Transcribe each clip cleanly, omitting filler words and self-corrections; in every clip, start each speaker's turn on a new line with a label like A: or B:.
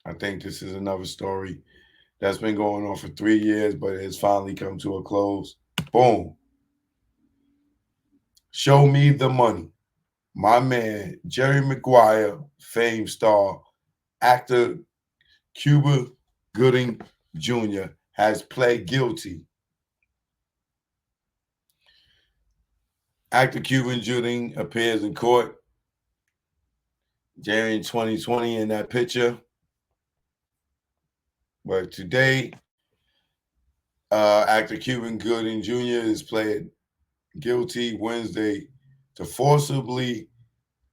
A: I think this is another story that's been going on for 3 years, but it's finally come to a close. Boom. Show me the money. My man, Jerry Maguire, fame star, actor Cuba Gooding Jr., has pled guilty. Actor Cuban Gooding appears in court. Jerry in 2020 in that picture. But today, actor Cuban Gooding Jr. is pled guilty Wednesday to forcibly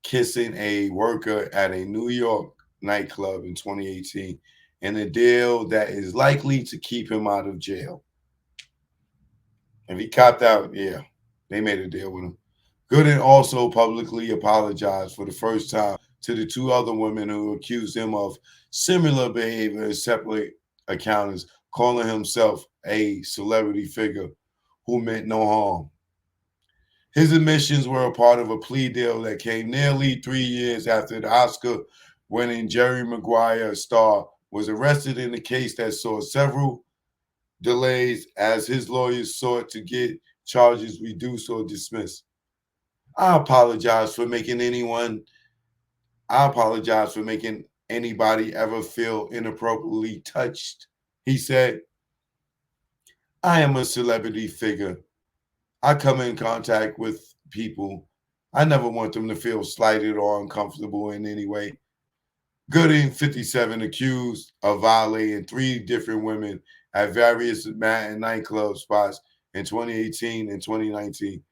A: kissing a worker at a New York nightclub in 2018 in a deal that is likely to keep him out of jail. If he copped out, yeah, they made a deal with him. Gooden also publicly apologized for the first time to the two other women who accused him of similar behavior as separate accountants, calling himself a celebrity figure who meant no harm. His admissions were a part of a plea deal that came nearly 3 years after the Oscar-winning Jerry Maguire star was arrested in a case that saw several delays as his lawyers sought to get charges reduced or dismissed. I apologize for making anybody ever feel inappropriately touched. He said, I am a celebrity figure. I come in contact with people. I never want them to feel slighted or uncomfortable in any way. Gooding, 57, accused of violating 3 different women at various Manhattan nightclub spots in 2018 and 2019,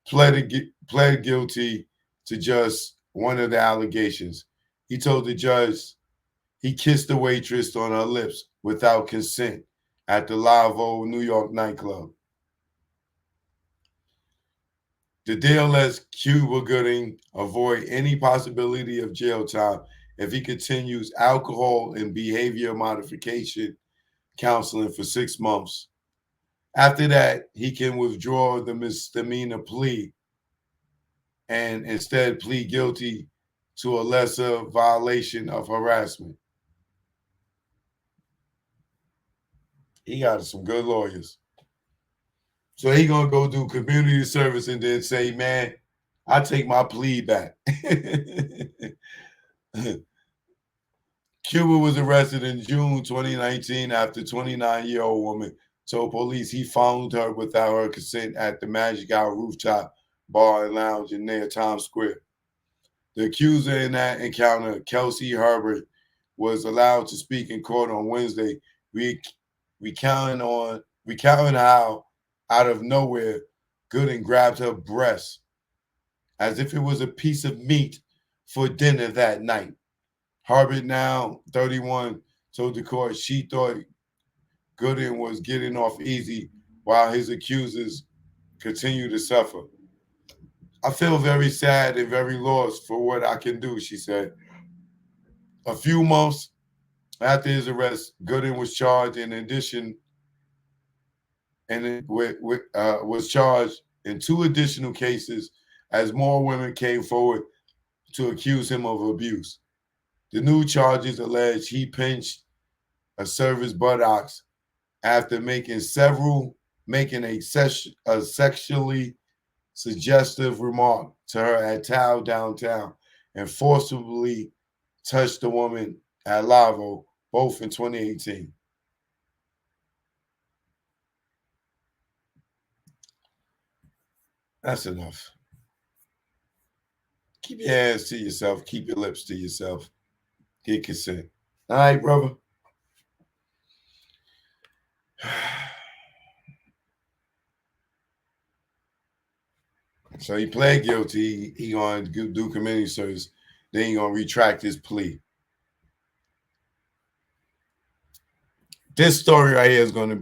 A: pled guilty to just one of the allegations. He told the judge he kissed the waitress on her lips without consent at the Live Old New York nightclub. The deal lets Cuba Gooding avoid any possibility of jail time if he continues alcohol and behavior modification counseling for 6 months. After that, he can withdraw the misdemeanor plea and instead plead guilty to a lesser violation of harassment. He got some good lawyers. So he gonna go do community service and then say, man, I take my plea back. Cuba was arrested in June 2019 after 29-year-old woman told police he found her without her consent at the Magic Hour rooftop bar and lounge near Times Square. The accuser in that encounter, Kelsey Herbert, was allowed to speak in court on Wednesday, recounting how, out of nowhere, Gooding grabbed her breast as if it was a piece of meat for dinner that night. Herbert, now 31, told the court she thought Gooding was getting off easy while his accusers continue to suffer. I feel very sad and very lost for what I can do, she said. A few months after his arrest, Gooding was charged was charged in 2 additional cases as more women came forward to accuse him of abuse. The new charges allege he pinched a server's buttocks after making a sexually suggestive remark to her at Tao downtown and forcibly touched the woman at Lavo, both in 2018. That's enough. Keep your hands to yourself. Keep your lips to yourself. Get consent. All right, brother. So he pled guilty. He going to do community service. Then he going to retract his plea. This story right here is going to